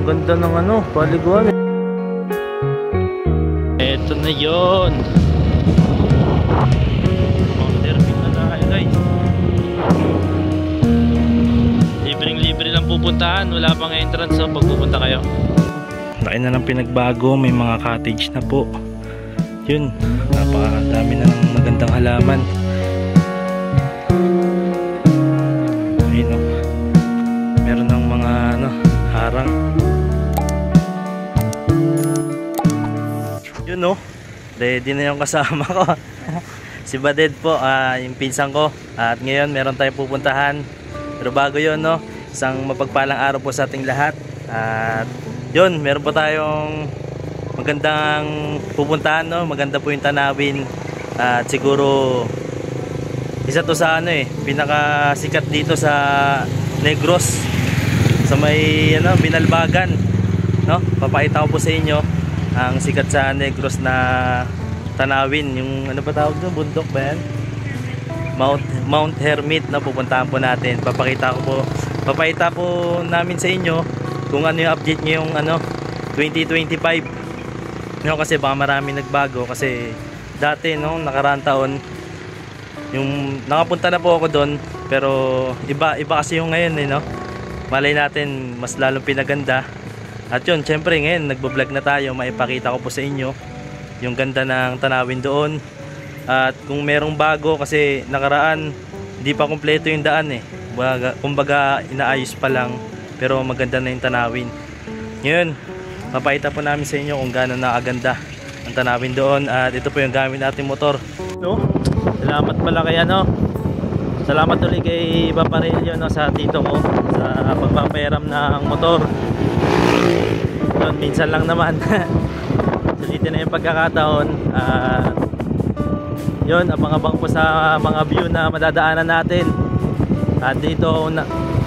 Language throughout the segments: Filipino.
ang ganda ng ano, paliguan. Eto na yun. Derby na tayo guys. Libreng-libre lang pupuntahan. Wala pang entrance so pag pupunta kayo. Laki na lang pinagbago. May mga cottage na po. Yun. Napakadami na ng magandang halaman. Ayun o. Meron ng mga ano, harang. Yun o. Ready na yung kasama ko. Si Baded po, yung pinsan ko. At ngayon meron tayong pupuntahan. Pero bago yun, no, isang mapagpalang araw po sa ating lahat. At yun, meron po tayong magandang pupuntahan, no. Maganda po yung tanawin. At siguro isa to sa ano pinakasikat dito sa Negros. Sa may ano, Binalbagan, no. Papakita ko po sa inyo ang sikat sa Negros na tanawin, yung ano pa tawag doon, bundok ba yan? Mount Hermit na pupuntahan po natin. Papakita po namin sa inyo kung ano yung update ngayong ano 2025. No, kasi baka marami nagbago kasi dati no, nakaraang taon yung nakapunta na po ako doon, pero iba kasi yung ngayon no. Malay natin mas lalong pinaganda. At yun, syempre ngayon nagbo-vlog na tayo, maipakita ko po sa inyo yung ganda ng tanawin doon. At kung merong bago, kasi nakaraan hindi pa kumpleto yung daan kumbaga inaayos pa lang, pero maganda na yung tanawin. Ngayon papakita po namin sa inyo kung gaano nakaganda ang tanawin doon. At ito po yung gamit nating motor, no? Salamat pala kay ano, salamat ulit kay Paparelio, no, sa tito ko sa pagpapayaram ng motor. Doon, minsan lang naman. Sulitin na yung pagkakataon. Yun, abang-abang po sa mga view na madadaanan natin. At dito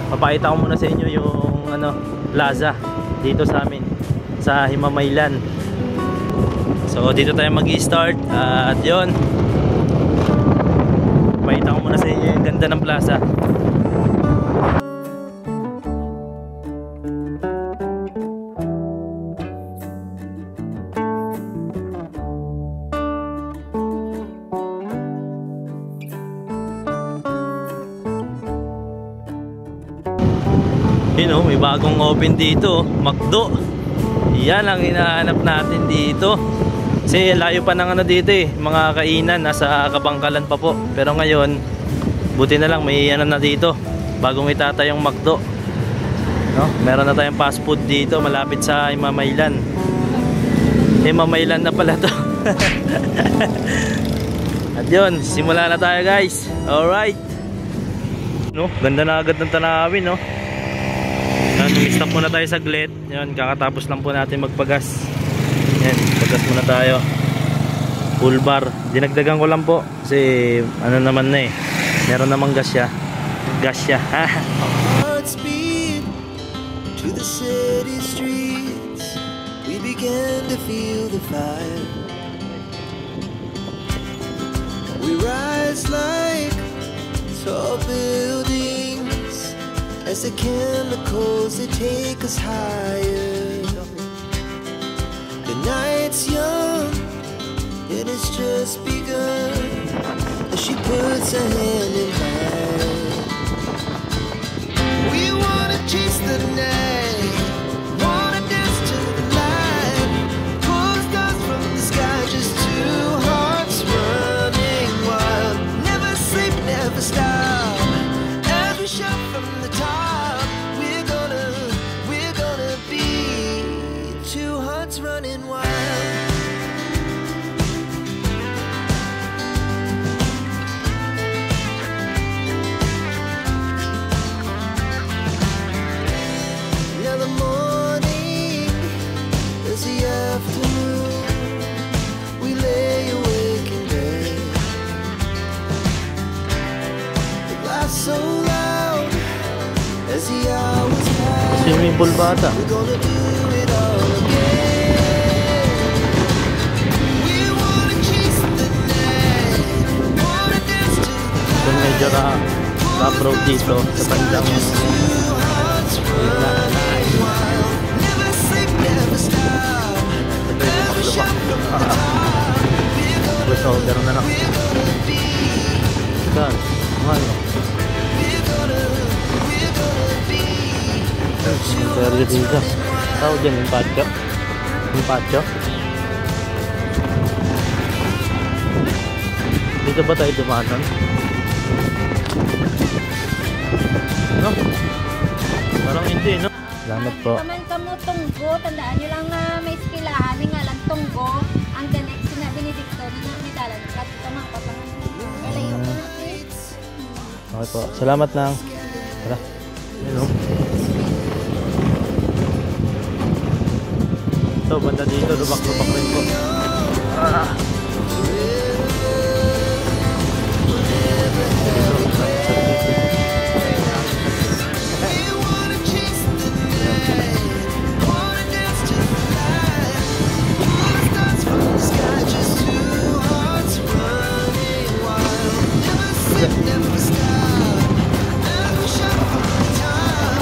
papakita ko muna sa inyo yung ano, plaza dito sa amin sa Himamaylan. So dito tayo mag-i-start. At yun, papakita ko muna sa inyo yung ganda ng plaza. You know, may bagong open dito, McDo. Yan ang hinahanap natin dito. Kasi layo pa ng ano dito mga kainan, nasa Kabangkalan pa po. Pero ngayon, buti na lang may ano na dito, bagong itata yung McDo, no? Meron na tayong fast food dito malapit sa Himamaylan. Himamaylan na pala to. At yun, simula na tayo guys. Alright, no? Ganda na agad ng tanawin, no? Stop muna tayo saglit. Yan, kakatapos lang po natin magpagas. Yan, pagas muna tayo. Full bar. Dinagdagan ko lang po kasi ano naman na meron namang gas siya. Gas siya. To the city streets, we began to feel the fire. We rise like tall buildings as the chemicals that take us higher. The night's young, it has just begun, as she puts her hand in mine. We wanna chase the night, wanna dance to the light, pull the stars from the sky, just two hearts running wild. Never sleep, never stop, as we shout from the top. We're gonna be two hearts running wild. Now the morning is the afternoon, we lay awake in bed. The laughs so loud as the hours pass. Swimming pool bata. We're gonna do it all again. We wanna chase the night, wanna dance to the light. Kung medyo rough road dito sa bandang lubak. Plus over na lang. Saan? Ano? Cemetery dito. Tawag dyan yung patio. Yung patio. Dito ba tayo dumanan? No? Parang hindi, no? Salamat po. Kaman kamo tunggo, tandaan nyo lang na may iskilahan, nga lang tunggo, ang the next na Benedicto na namidalan, katito mga papangan. Kalayo ko na, please. Okay po. Salamat nang. Tara. Hello. Ito, banda dito, lubak-lubak rin po.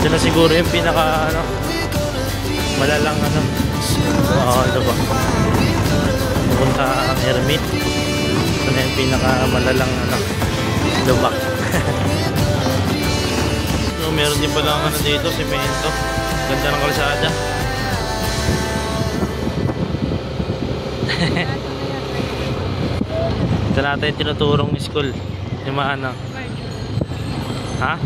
Ito na siguro yung pinaka malalang ito ba? Pupunta ang Hermit. Ito na yung pinaka malalang lubak. So, meron din pala dito, semento. Ganda ng kalsada. Ito natin tinuturong school. Yung mga ha?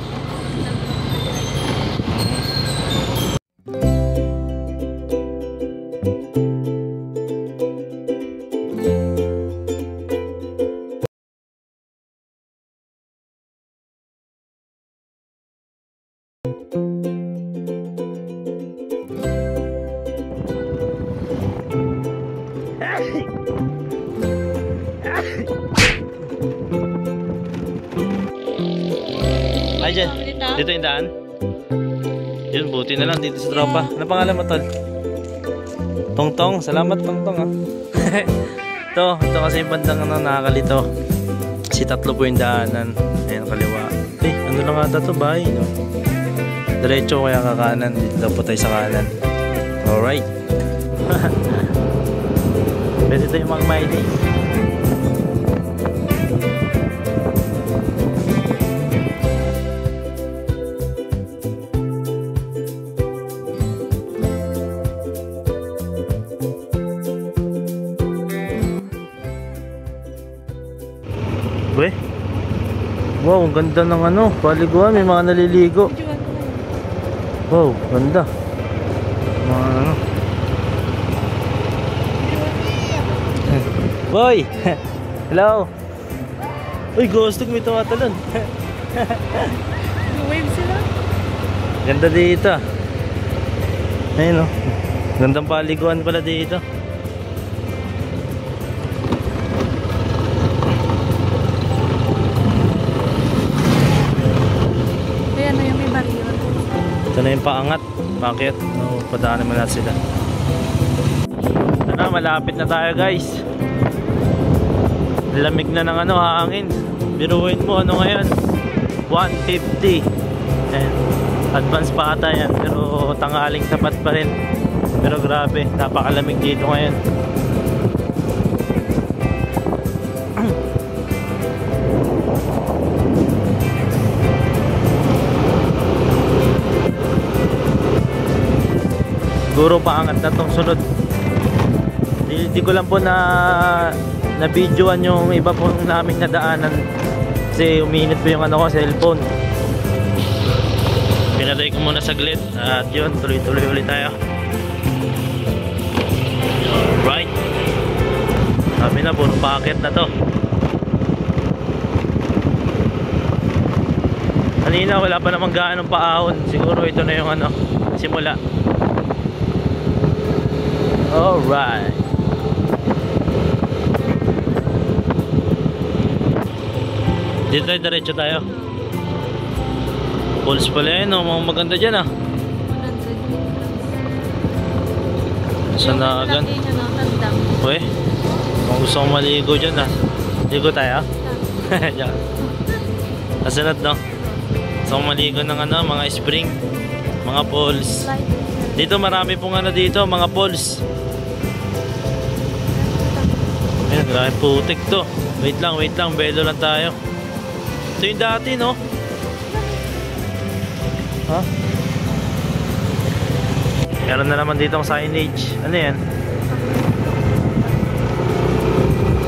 Ay, dyan. Dito yung daan. Yun, buti na lang dito sa tropa. Ano pangalan mo, tol? Tongtong. Salamat, Tongtong, ha. Ito kasi yung bandang nakakalito. Kasi tatlo po yung daanan. Ayan, kaliwa. Ano lang ata ito, bahay, no? Diretso kaya kakanan. Dito po tayo sa kanan. Alright. Pwede tayo mag-mining. Weh. Wow, ang ganda ng paliguan, may mga naliligo. Wow, ganda. Mga Boy! Hello! Uy, ghostig, may tumatalon. Wave sila. Ganda dito. Ayun, gandang paliguan pala dito. Ito na yung paangat. Bakit? Padaan naman natin sila. Ito na, malapit na tayo, guys. Lamig na ng hangin. Biruin mo, ngayon? 150. Ayan. Advance pa ata yan. Pero tanghaling tapat pa rin. Pero grabe, napakalamig dito ngayon. Siguro paangat na tong sunod. Di ko lang po na videoan yung iba po naming nadaanan kasi uminit po yung ko, cellphone. Pinatay ko muna saglit at yun, tuloy-tuloy ulit tayo. Alright. Sabi na, puro packet na to. Kanina wala pa namang gaanong paahon. Siguro ito na yung simula. Alright. Dito tayo, diretso tayo. Pulse pala yun, mga maganda dyan Sanagan. Uy, kung gusto kong maligo dyan ligo tayo. Kasunod, no? Gusto kong maligo ng mga spring, mga pools. Dito marami pong dito, mga pools. Maraming putik to. Wait lang, belo lang tayo. Ito yung dati, no? Ha? Meron na naman dito ang signage. Ano yan?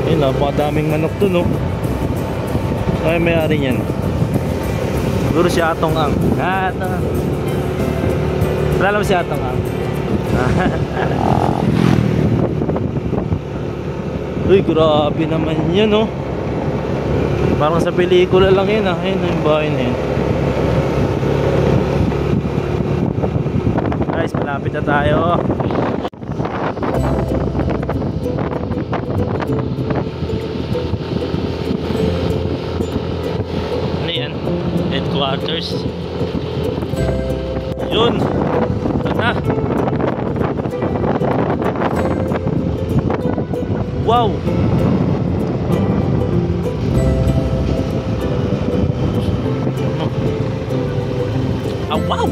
Ayun, napakadaming manok to, no? Ay, may-ari niyan. Siguro si Atong Ang. Atong. Wala si Atong Ang. Uy, grabe naman yan, no? Parang sa pelikula lang yun, ah. Ayun, yung bahay na yun. Guys, malapit na tayo. Ano yan? Headquarters. Yun. Ito na. Wow. Ah, wow.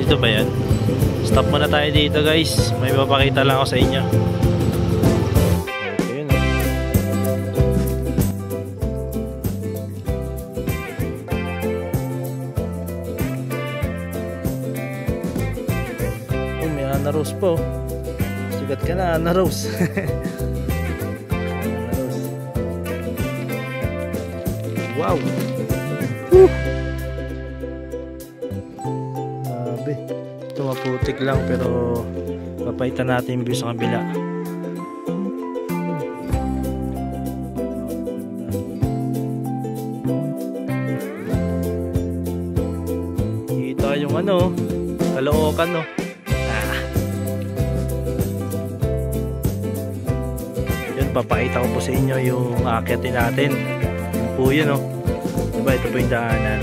Dito ba yan? Stop muna tayo dito, guys. May mapakita lang ako sa inyo. Ayun, oh, may Ana Rose po. Sigat ka na, Ana Rose. Ana Rose. Wow. Woo! Ito maputik lang pero papaitan natin yung view sa kabila. Kita yung ano, Caloocan, no? Yun, papakita ko po sa inyo yung aakyatin natin. Yun po yun, no? Diba, ito po yung daanan.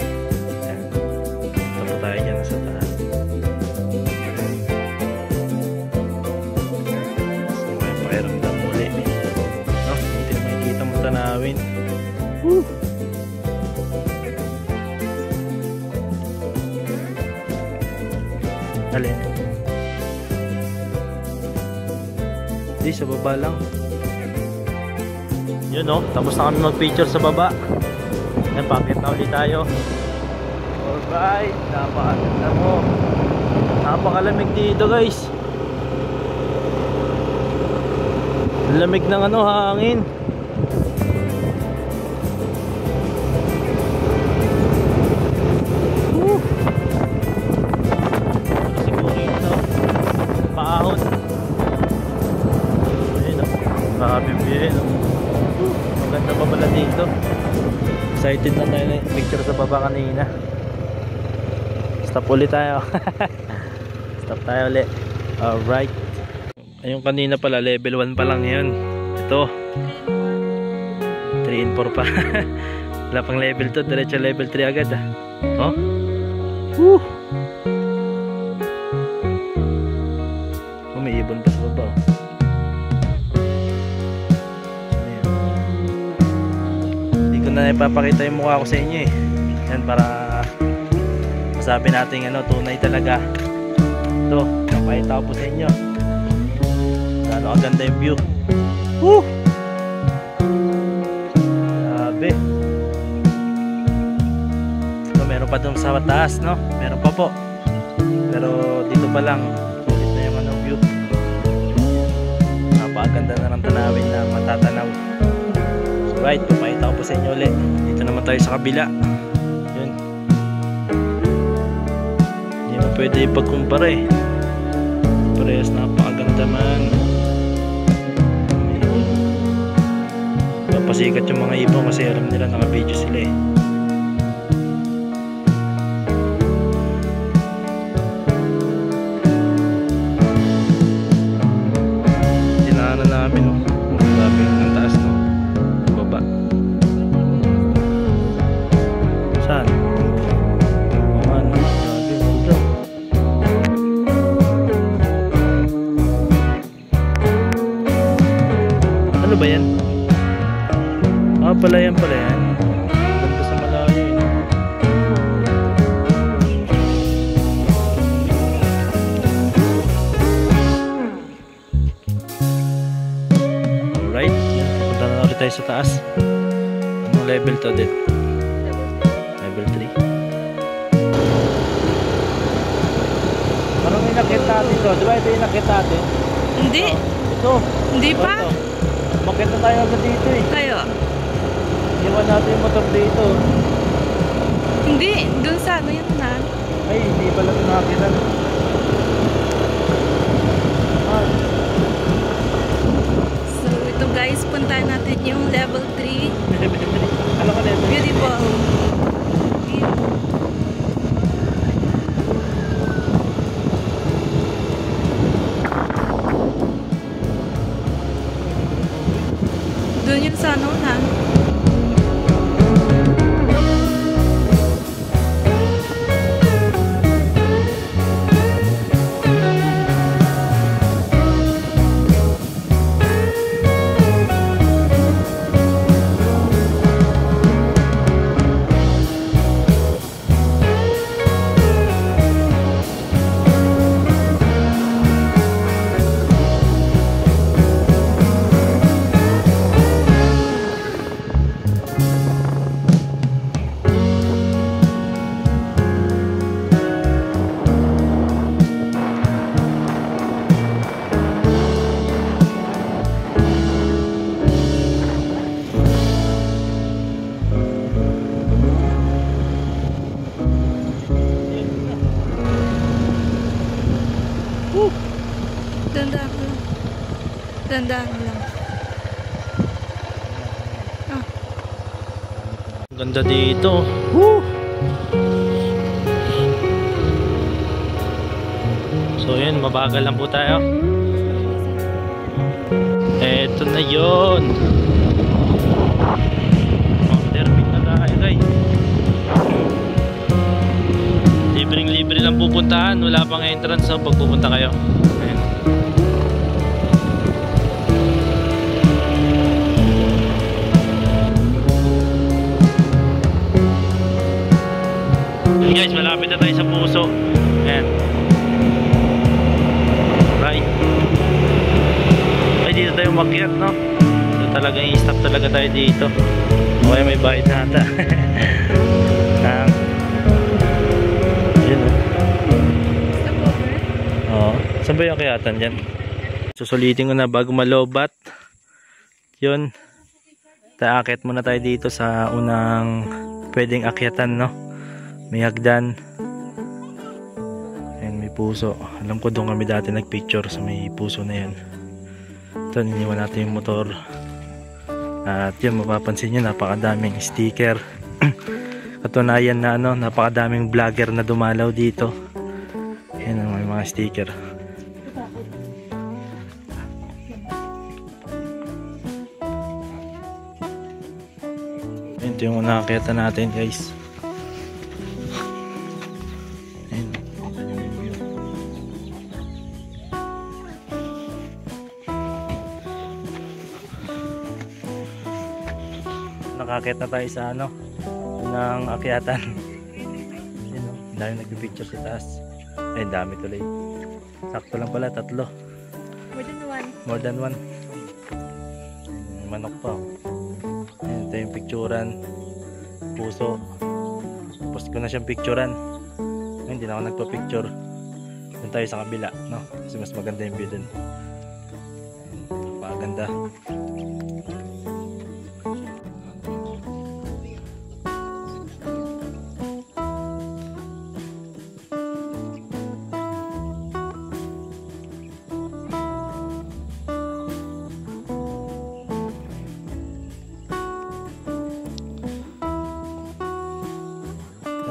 Ito po tayo dyan sa taas. Tanawin. Woo! Alin? Di, sa baba lang. Yun, no? Tapos na kami mag-picture sa baba. Yan, pakit na ulit tayo. Alright, napakaganda mo. Napakalamig dito, guys. Lamig ng ano, hangin. Maganda pa pala dito. Excited na tayo na picture sa baba kanina. Stop ulit tayo. Stop tayo ulit. Alright. Ayun, kanina pala level 1 pa lang yun. Ito 3 and 4 pa. Wala pang level 2, diretso level 3 agad, ah. Oh. Woo! Umiibon pa sa baba, oh. Na ipapakita yung mukha ko sa inyo, eh. Yan, para masabi natin ano, tunay talaga. Ito, napakita ko po sa inyo. Ano, kaganda yung view. Woo! Grabe. So, meron pa dun sa taas, no? Meron pa po. Pero dito pa lang, sulit na yung ano, view. Napakaganda na ng tanawin na matatanaw. Right, papakita ko po sa inyo ulit. Dito naman tayo sa kabila. Yun. Hindi mo pwede ipagkumpara, eh. Parehas napakaganda man. Napasikat yung mga ibon kasi alam nila nakabidyo sila, eh. Grabe no. Grabe ang taas no. Baba. Saan? Oh, ano? Grabe no. Ano ba yan? Ah, pala yan. Ganda sa malayo yun. Alright, punta na ulit tayo sa taas. Anong level to din? Level 3. Parang inakit natin to. Di ba ito inakit natin? Hindi. Ito. Hindi pa. Makit na tayo agad dito eh. Kayo. Iwan natin yung motor dito. Hindi. Doon sa ano yun na. Ay, hindi pala ito nakitan. So ito guys, puntahan natin yung level 3. Ano ka level? Beautiful. Doon yun sa ano na. Dandaan lang. Ah. Ganda dito. Woo! So yun, mabagal lang po tayo. Eto na yun. Terpin na tayo guys. Libreng-libre lang pupuntahan. Wala pang entrance so pag pupunta kayo. Ayan. Hey guys, malapit na tayo sa puso. Ayan. Right. Ay, dito tayo makyat, no? So, talagang i-stop talaga tayo dito. Okay, may bayad na ata. Yun, oh. Oo. Saan ba yung akyatan dyan? Susulitin ko na bago malobat. Yun. Taakit muna tayo dito sa unang pwedeng akyatan, no? May hagdan. Ayan, may puso. Alam ko doon kami dati nagpicture sa may puso na yan. Ito, niniwan natin yung motor. At yun, mapapansin nyo, napakadaming sticker. Katunayan na ano, napakadaming vlogger na dumalaw dito. Ayan, may mga sticker. Ito yung nakakita natin guys. Nakakita na tayo sa ano ng akyatan. Yun, no? Dahil nagpipicture sa taas. Eh, dami tuloy. Sakto lang pala, 3. More than one. Manok pa. Ayan, ito yung picturean. Puso. Post ko na siyang picturean. Hindi na ako nagpa-picture. Doon tayo sa kabila, no? Kasi mas maganda yung view dun. Napakaganda.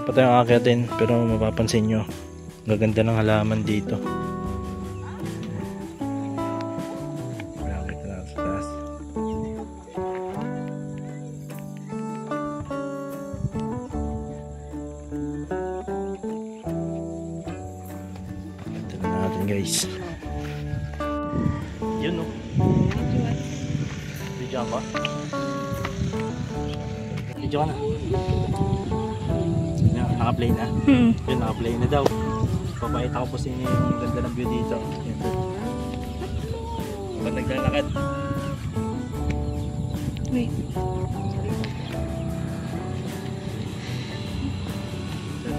Pa tayong akyatin, pero mapapansin nyo gaganda ng halaman dito. guys. Yun, no? Video ka? Video ka na. Yan, naka-play na. Yun, naka-play na daw. Papakita ko po sa inyo yung ganda ng view dito. Yan. Pag naglalakad. Wait.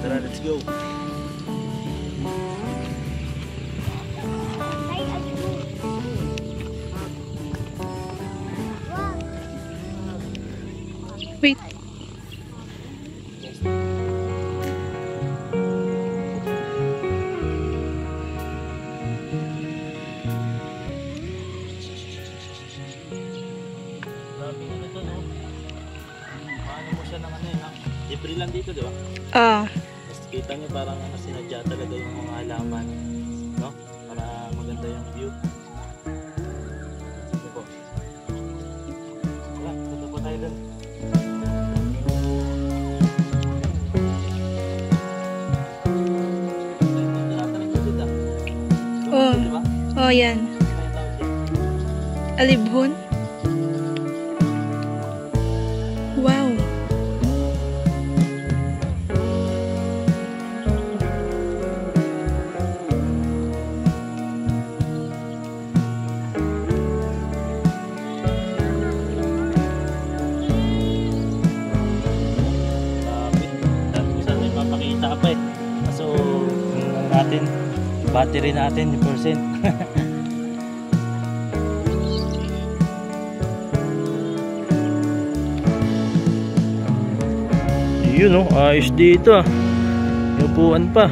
Tara, let's go. Wait. Grabe na ito, no? Paano mo siya ng ano yun, ha? Debris lang dito, di ba? Ah. Tapos kita nyo parang sinadya talaga yung mga halaman, no? Para maganda yung view. Sige po. Wala, punta po tayo doon. Oh. Di ba? Oh, yan. Ano yung tawag dyan? Alibhon. Wow. Dami ko sana ipapakita pa eh. Kaso, natin, battery natin, yung percent. Yun, no? Ayos dito ah. Yung upuan pa.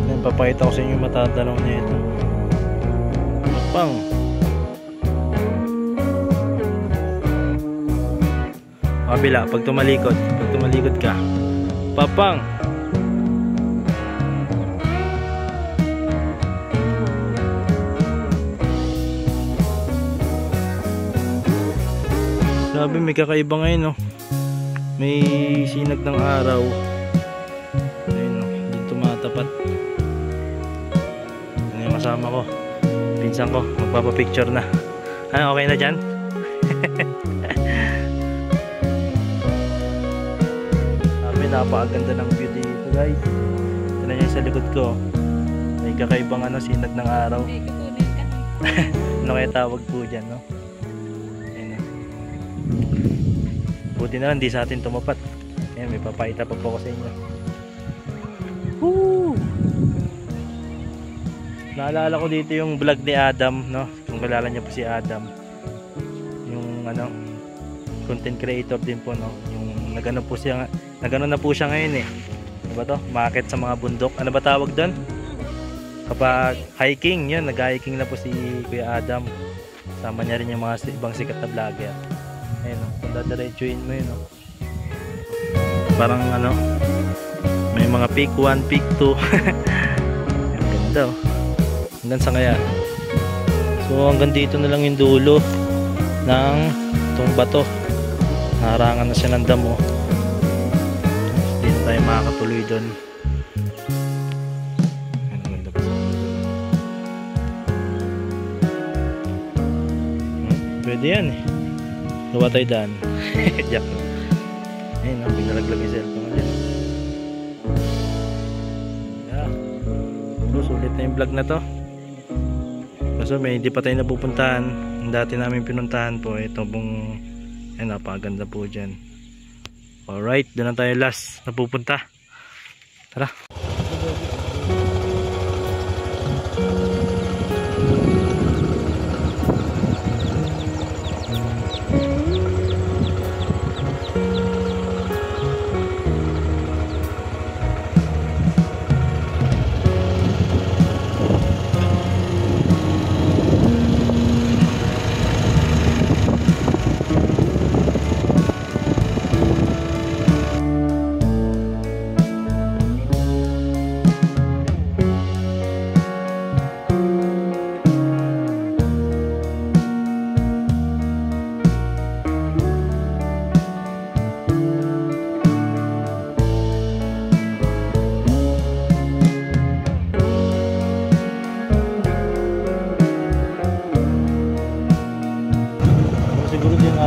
Yan, papakita ko sa inyo yung matatanaw na ito. Mapang. Kabila, pag tumalikod ka, papang. Sabi may kakaiba ngayon, no? May sinag ng araw. Ayun, no? Doon tumatapat. Ano yung kasama ko? Pinsan ko, magpapapicture na. Okay na dyan? Sabi, napakaganda ng view dito, guys. Tignan nyo sa likod ko. May kakaibang sinag ng araw. Ano kaya tawag po dyan, no? Buti na lang di sa atin tumapat. Ayan, may papakita pa po ko sa inyo. Woo! Naalala ko dito yung vlog ni Adam, no? Kung kilala niyo po si Adam. Yung content creator din po, no? Yung nagano na po siya ngayon eh. Ano ba to? Maakyat sa mga bundok. Ano ba tawag doon? Kapag hiking, yun, nag-hiking na po si Kuya Adam. Sama niya rin yung mga ibang sikat na vlogger. Ayun, kung dadiretsuin mo yun, parang may mga peak 1, peak 2. Ang ganda, hanggang sa kaya. So hanggang dito na lang yung dulo ng itong bato. Naharangan na siya ng damo. Hindi na tayo makakatuloy doon. Pwede yan eh. Gawa tayo daan. Jack. Ayun, pinalaglag yung cellphone dyan. Yeah. So, sulit na yung vlog na to. Kaso may hindi pa tayo napupuntahan. Yung dati namin pinuntahan po, ito pong napakaganda po dyan. Alright, doon na tayo last napupunta. Tara.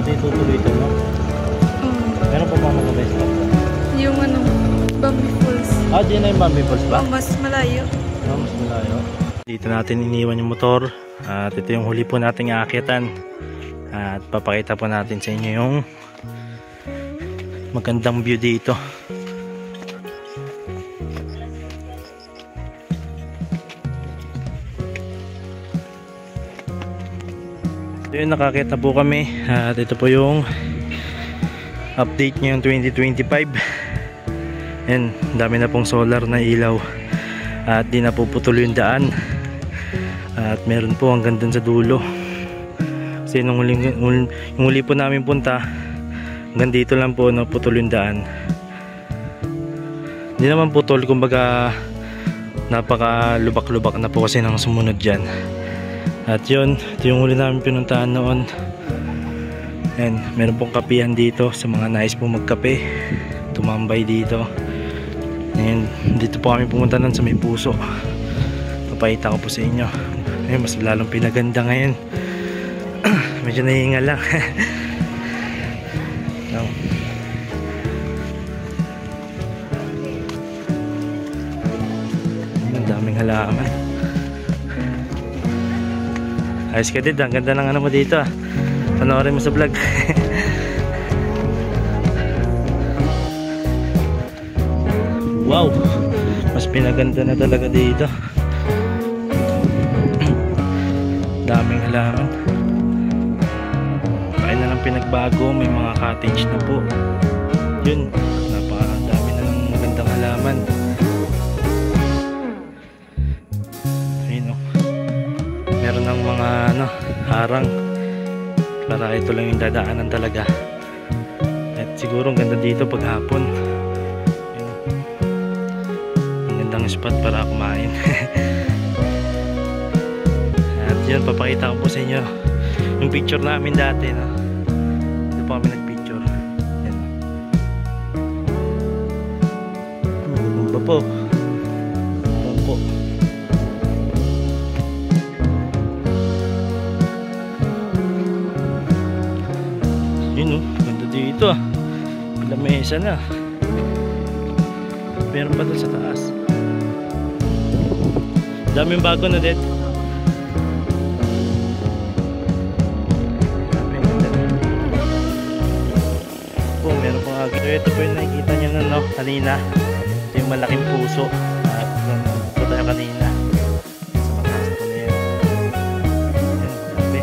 dito itutuloy ito, no? Meron pa ba maganda yung spot? Yung ano, Bambi Falls. Ah, di na yung Bambi Falls ba? Oh, mas malayo. Oh, mas malayo. Dito natin iniwan yung motor. At ito yung huli po nating aakyatan. At papakita po natin sa inyo yung magandang view dito. Ito yung nakakita po kami. At ito po yung update ngayong 2025. Yan, dami na pong solar na ilaw. At di na po putol yung daan. At meron po hanggang dun sa dulo. Kasi nung huli po namin punta, hanggang dito lang po no, putol yung daan. Hindi naman putol, kumbaga napaka lubak-lubak na po kasi nang sumunod dyan. At yun, ito yung huli namin pinuntahan noon. And meron pong kapihan dito sa mga nais pong magkape, tumambay dito. And dito po kami pumunta nun sa may puso. Papakita ko po sa inyo. Ayun, mas lalong pinaganda ngayon. Medyo nahinga lang. No. Ang daming halaman. Ayos ka din, ang ganda ng ano mo dito ah. Panoorin mo sa vlog. Wow, mas pinaganda na talaga dito. Daming halaman. Kaya na lang pinagbago, may mga cottage na po. Yun, napakadami na ng magandang halaman. Ayun oh. Meron ng mga ano, harang para ito lang yung dadaanan talaga. At siguro ang ganda dito pag hapon. Ayun. Ang gandang spot para kumain. At yun, papakita ko po sa inyo yung picture namin dati, no? Dito po kami nagpicture. Yan. Maganda po. Bangko. Yun oh, ganda dito ah. Lamesa na. Meron pa doon sa taas. Daming bago na din. Po, meron pa agad. Ito po yung nakikita nyo na no, kanina. Ito yung malaking puso. At ito tayo kanina. Sa mataas po na yan. Yan, sabi.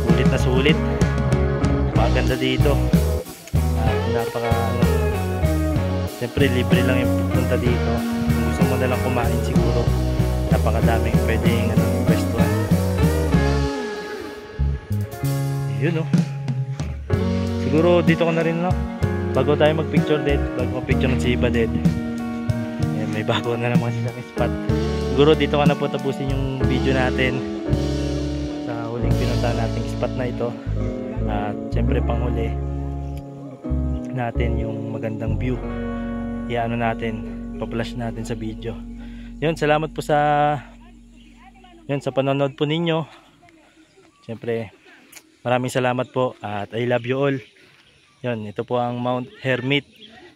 Sulit na sulit. Maganda dito. At napaka ano. Siyempre libre lang yung punta dito. Kung gusto mo na lang kumain siguro, napakadaming pwedeng ano, restaurant. Yun oh. Siguro dito ko na rin no. Bago tayo magpicture dead, bago magpicture ng si Iba dead. Ayan, may bago na naman silang spot. Siguro dito ka na po tapusin yung video natin sa huling pinunta nating spot na ito. At syempre panghuli natin yung magandang view. Iano natin, pa-flash natin sa video. Yun, salamat po sa panonood po ninyo. Syempre maraming salamat po at I love you all. Yun, ito po ang Mount Hermit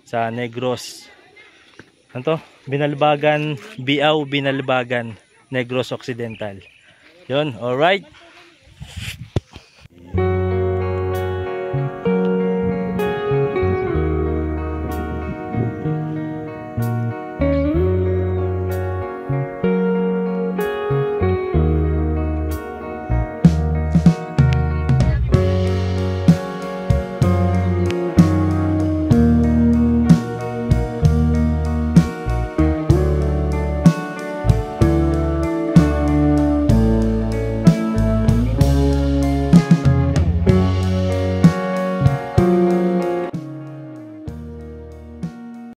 sa Negros. Ano to? Binalbagan, Biao, Binalbagan, Negros Occidental. Yun, alright.